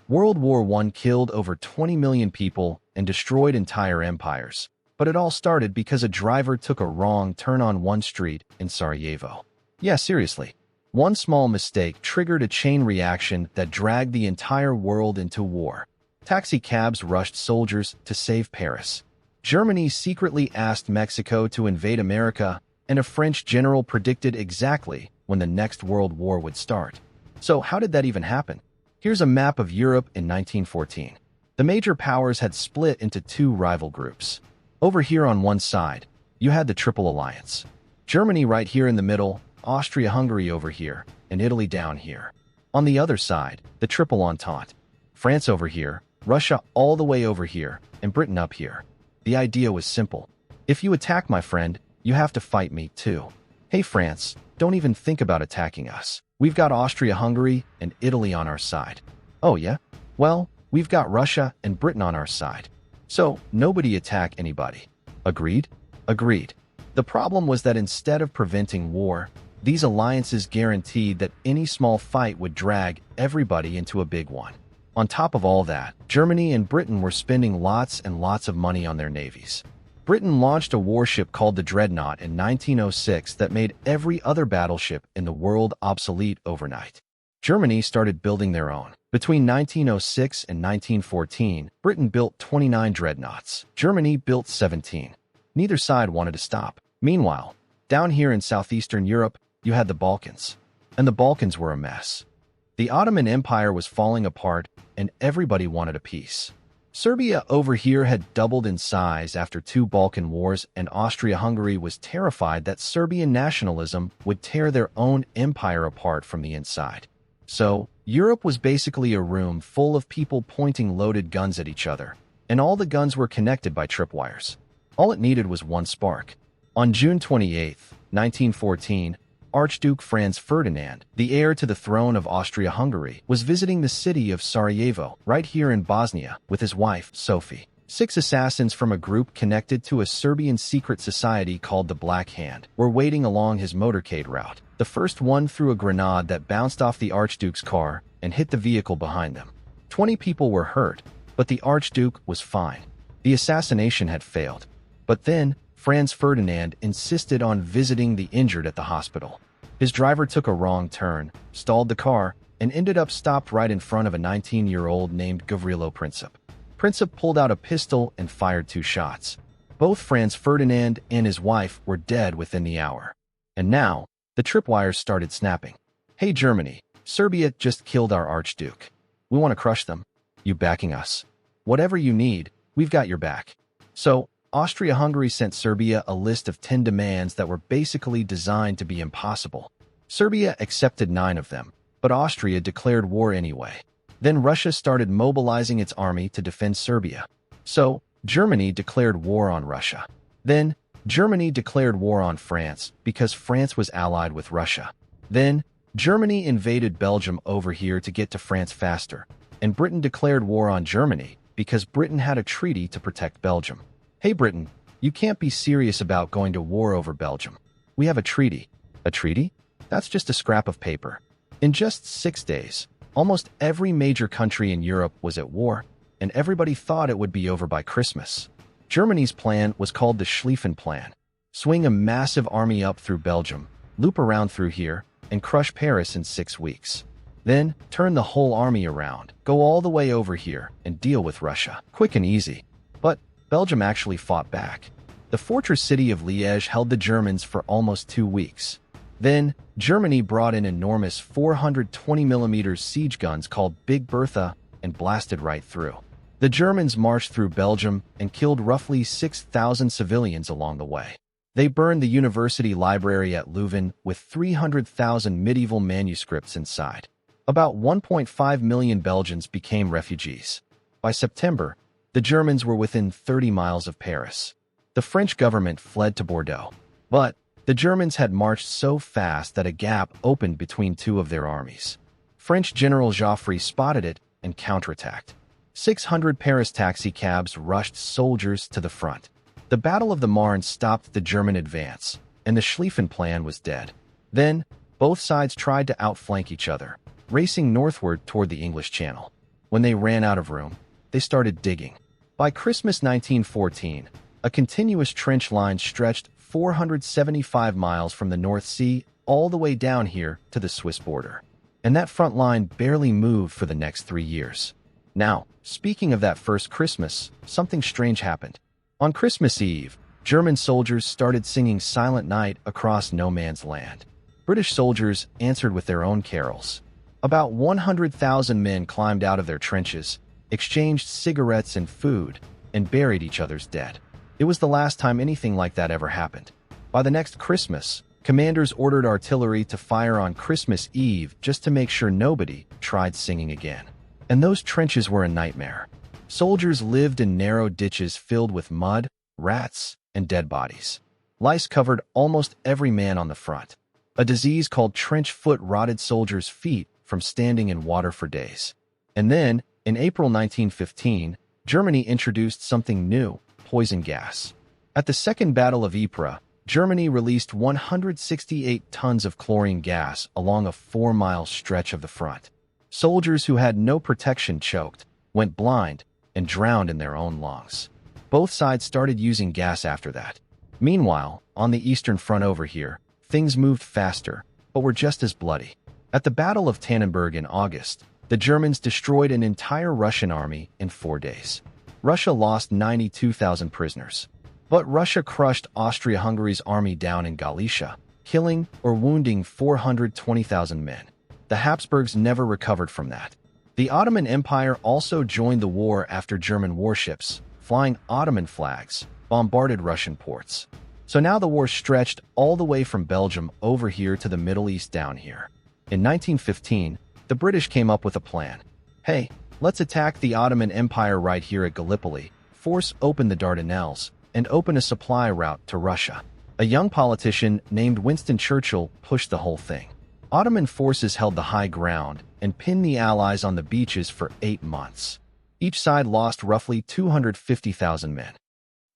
World War I killed over 20 million people and destroyed entire empires. But it all started because a driver took a wrong turn on one street in Sarajevo. Yeah, seriously. One small mistake triggered a chain reaction that dragged the entire world into war. Taxi cabs rushed soldiers to save Paris. Germany secretly asked Mexico to invade America, and a French general predicted exactly when the next World War would start. So how did that even happen? Here's a map of Europe in 1914. The major powers had split into two rival groups. Over here on one side, you had the Triple Alliance. Germany right here in the middle, Austria-Hungary over here, and Italy down here. On the other side, the Triple Entente. France over here, Russia all the way over here, and Britain up here. The idea was simple. If you attack my friend, you have to fight me too. Hey France, don't even think about attacking us. We've got Austria-Hungary and Italy on our side. Oh yeah? Well, we've got Russia and Britain on our side. So, nobody attack anybody. Agreed? Agreed. The problem was that instead of preventing war, these alliances guaranteed that any small fight would drag everybody into a big one. On top of all that, Germany and Britain were spending lots and lots of money on their navies. Britain launched a warship called the Dreadnought in 1906 that made every other battleship in the world obsolete overnight. Germany started building their own. Between 1906 and 1914, Britain built 29 dreadnoughts. Germany built 17. Neither side wanted to stop. Meanwhile, down here in southeastern Europe, you had the Balkans. And the Balkans were a mess. The Ottoman Empire was falling apart, and everybody wanted a peace. Serbia over here had doubled in size after two Balkan wars, and Austria-Hungary was terrified that Serbian nationalism would tear their own empire apart from the inside. So, Europe was basically a room full of people pointing loaded guns at each other, and all the guns were connected by tripwires. All it needed was one spark. On June 28, 1914, Archduke Franz Ferdinand, the heir to the throne of Austria-Hungary, was visiting the city of Sarajevo, right here in Bosnia, with his wife, Sophie. 6 assassins from a group connected to a Serbian secret society called the Black Hand were waiting along his motorcade route. The first one threw a grenade that bounced off the Archduke's car and hit the vehicle behind them. 20 people were hurt, but the Archduke was fine. The assassination had failed. But then, Franz Ferdinand insisted on visiting the injured at the hospital. His driver took a wrong turn, stalled the car, and ended up stopped right in front of a 19-year-old named Gavrilo Princip. Princip pulled out a pistol and fired 2 shots. Both Franz Ferdinand and his wife were dead within the hour. And now, the tripwires started snapping. Hey Germany, Serbia just killed our Archduke. We want to crush them. You backing us? Whatever you need, we've got your back. So, Austria-Hungary sent Serbia a list of 10 demands that were basically designed to be impossible. Serbia accepted 9 of them, but Austria declared war anyway. Then Russia started mobilizing its army to defend Serbia. So, Germany declared war on Russia. Then, Germany declared war on France because France was allied with Russia. Then, Germany invaded Belgium over here to get to France faster, and Britain declared war on Germany because Britain had a treaty to protect Belgium. Hey Britain, you can't be serious about going to war over Belgium. We have a treaty. A treaty? That's just a scrap of paper. In just 6 days, almost every major country in Europe was at war, and everybody thought it would be over by Christmas. Germany's plan was called the Schlieffen Plan. Swing a massive army up through Belgium, loop around through here, and crush Paris in 6 weeks. Then, turn the whole army around, go all the way over here, and deal with Russia. Quick and easy. But Belgium actually fought back. The fortress city of Liège held the Germans for almost 2 weeks. Then, Germany brought in enormous 420mm siege guns called Big Bertha and blasted right through. The Germans marched through Belgium and killed roughly 6,000 civilians along the way. They burned the university library at Leuven with 300,000 medieval manuscripts inside. About 1.5 million Belgians became refugees. By September, the Germans were within 30 miles of Paris. The French government fled to Bordeaux. But the Germans had marched so fast that a gap opened between 2 of their armies. French General Joffre spotted it and counterattacked. 600 Paris taxi cabs rushed soldiers to the front. The Battle of the Marne stopped the German advance, and the Schlieffen Plan was dead. Then, both sides tried to outflank each other, racing northward toward the English Channel. When they ran out of room, they started digging. By Christmas 1914, a continuous trench line stretched 475 miles from the North Sea all the way down here to the Swiss border. And that front line barely moved for the next 3 years. Now, speaking of that first Christmas, something strange happened. On Christmas Eve, German soldiers started singing Silent Night across no man's land. British soldiers answered with their own carols. About 100,000 men climbed out of their trenches, exchanged cigarettes and food, and buried each other's dead. It was the last time anything like that ever happened. By the next Christmas, commanders ordered artillery to fire on Christmas Eve just to make sure nobody tried singing again. And those trenches were a nightmare. Soldiers lived in narrow ditches filled with mud, rats, and dead bodies. Lice covered almost every man on the front. A disease called trench foot rotted soldiers' feet from standing in water for days. And then, in April 1915, Germany introduced something new: poison gas. At the Second Battle of Ypres, Germany released 168 tons of chlorine gas along a 4-mile stretch of the front. Soldiers who had no protection choked, went blind, and drowned in their own lungs. Both sides started using gas after that. Meanwhile, on the Eastern Front over here, things moved faster, but were just as bloody. At the Battle of Tannenberg in August, the Germans destroyed an entire Russian army in 4 days. Russia lost 92,000 prisoners. But Russia crushed Austria-Hungary's army down in Galicia, killing or wounding 420,000 men. The Habsburgs never recovered from that. The Ottoman Empire also joined the war after German warships, flying Ottoman flags, bombarded Russian ports. So now the war stretched all the way from Belgium over here to the Middle East down here. In 1915, the British came up with a plan. Hey, let's attack the Ottoman Empire right here at Gallipoli, force open the Dardanelles, and open a supply route to Russia. A young politician named Winston Churchill pushed the whole thing. Ottoman forces held the high ground and pinned the Allies on the beaches for 8 months. Each side lost roughly 250,000 men.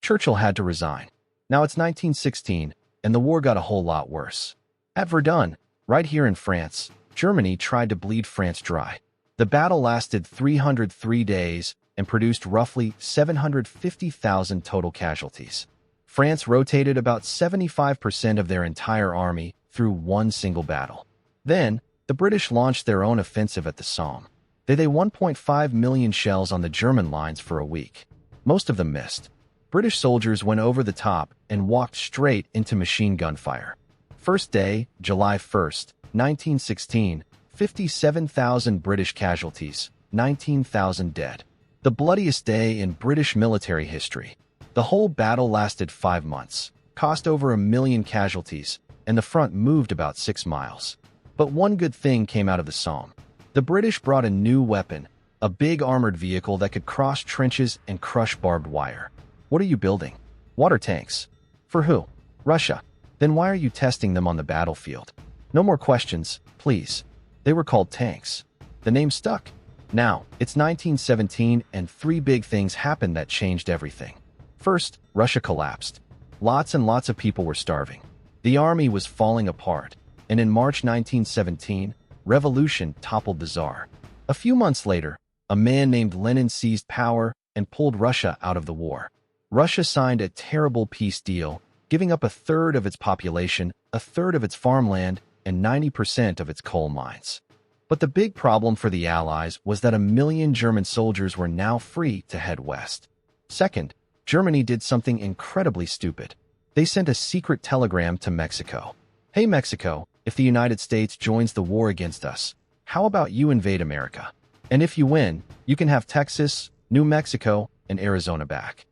Churchill had to resign. Now it's 1916, and the war got a whole lot worse. At Verdun, right here in France, Germany tried to bleed France dry. The battle lasted 303 days and produced roughly 750,000 total casualties. France rotated about 75% of their entire army through one single battle. Then, the British launched their own offensive at the Somme. They 1.5 million shells on the German lines for a week. Most of them missed. British soldiers went over the top and walked straight into machine gun fire. First day, July 1st, 1916, 57,000 British casualties, 19,000 dead. The bloodiest day in British military history. The whole battle lasted 5 months, cost over 1 million casualties, and the front moved about 6 miles. But one good thing came out of the Somme. The British brought a new weapon, a big armored vehicle that could cross trenches and crush barbed wire. What are you building? Water tanks. For who? Russia. Then why are you testing them on the battlefield? No more questions, please. They were called tanks. The name stuck. Now, it's 1917 and 3 big things happened that changed everything. First, Russia collapsed. Lots and lots of people were starving. The army was falling apart. And in March 1917, revolution toppled the Tsar. A few months later, a man named Lenin seized power and pulled Russia out of the war. Russia signed a terrible peace deal, giving up 1/3 of its population, 1/3 of its farmland, and 90% of its coal mines. But the big problem for the Allies was that 1 million German soldiers were now free to head west. Second, Germany did something incredibly stupid. They sent a secret telegram to Mexico. Hey Mexico, if the United States joins the war against us, how about you invade America? And if you win, you can have Texas, New Mexico, and Arizona back.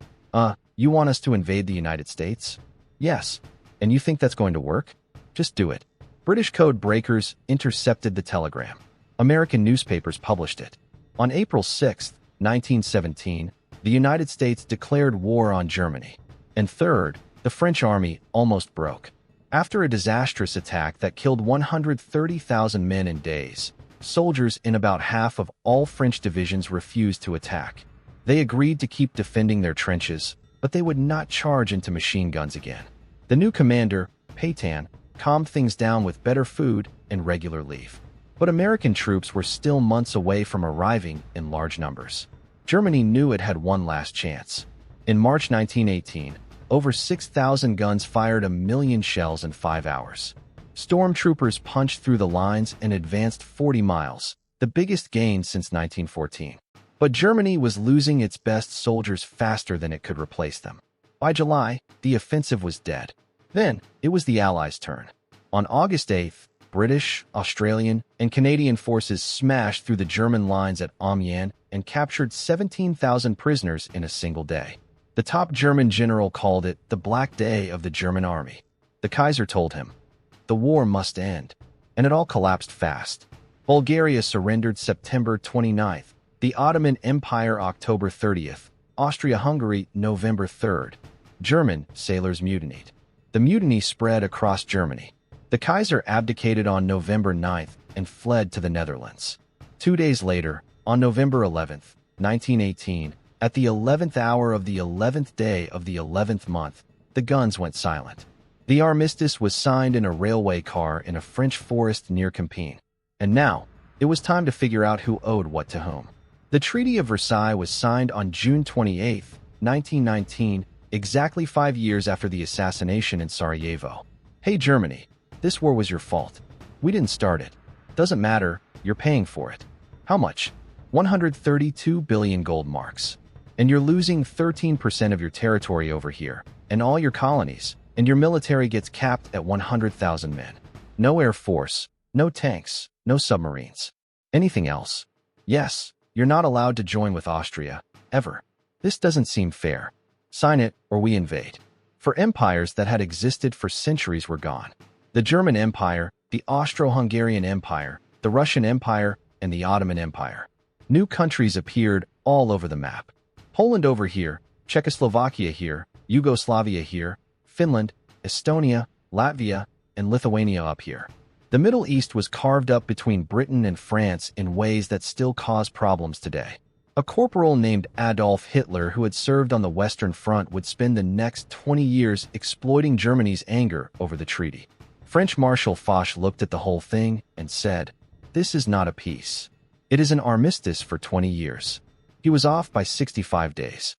You want us to invade the United States? Yes. And you think that's going to work? Just do it. British code breakers intercepted the telegram. American newspapers published it. On April 6, 1917, the United States declared war on Germany. And third, the French army almost broke. After a disastrous attack that killed 130,000 men in days, soldiers in about half of all French divisions refused to attack. They agreed to keep defending their trenches, but they would not charge into machine guns again. The new commander, Pétain, calmed things down with better food and regular leave. But American troops were still months away from arriving in large numbers. Germany knew it had one last chance. In March 1918, over 6,000 guns fired 1 million shells in 5 hours. Stormtroopers punched through the lines and advanced 40 miles, the biggest gain since 1914. But Germany was losing its best soldiers faster than it could replace them. By July, the offensive was dead. Then, it was the Allies' turn. On August 8th, British, Australian, and Canadian forces smashed through the German lines at Amiens and captured 17,000 prisoners in a single day. The top German general called it the Black Day of the German Army. The Kaiser told him, "The war must end." And it all collapsed fast. Bulgaria surrendered September 29th, the Ottoman Empire October 30th, Austria-Hungary November 3rd. German sailors mutinied. The mutiny spread across Germany. The Kaiser abdicated on November 9th and fled to the Netherlands. 2 days later, on November 11th, 1918, at the 11th hour of the 11th day of the 11th month, the guns went silent. The armistice was signed in a railway car in a French forest near Compiègne. And now, it was time to figure out who owed what to whom. The Treaty of Versailles was signed on June 28, 1919, exactly 5 years after the assassination in Sarajevo. Hey Germany, this war was your fault. We didn't start it. Doesn't matter, you're paying for it. How much? 132 billion gold marks. And you're losing 13% of your territory over here, and all your colonies, and your military gets capped at 100,000 men. No air force, no tanks, no submarines. Anything else? Yes, you're not allowed to join with Austria, ever. This doesn't seem fair. Sign it, or we invade. For empires that had existed for centuries were gone. The German Empire, the Austro-Hungarian Empire, the Russian Empire, and the Ottoman Empire. New countries appeared all over the map. Poland over here, Czechoslovakia here, Yugoslavia here, Finland, Estonia, Latvia, and Lithuania up here. The Middle East was carved up between Britain and France in ways that still cause problems today. A corporal named Adolf Hitler who had served on the Western Front would spend the next 20 years exploiting Germany's anger over the treaty. French Marshal Foch looked at the whole thing and said, "This is not a peace. It is an armistice for 20 years." He was off by 65 days.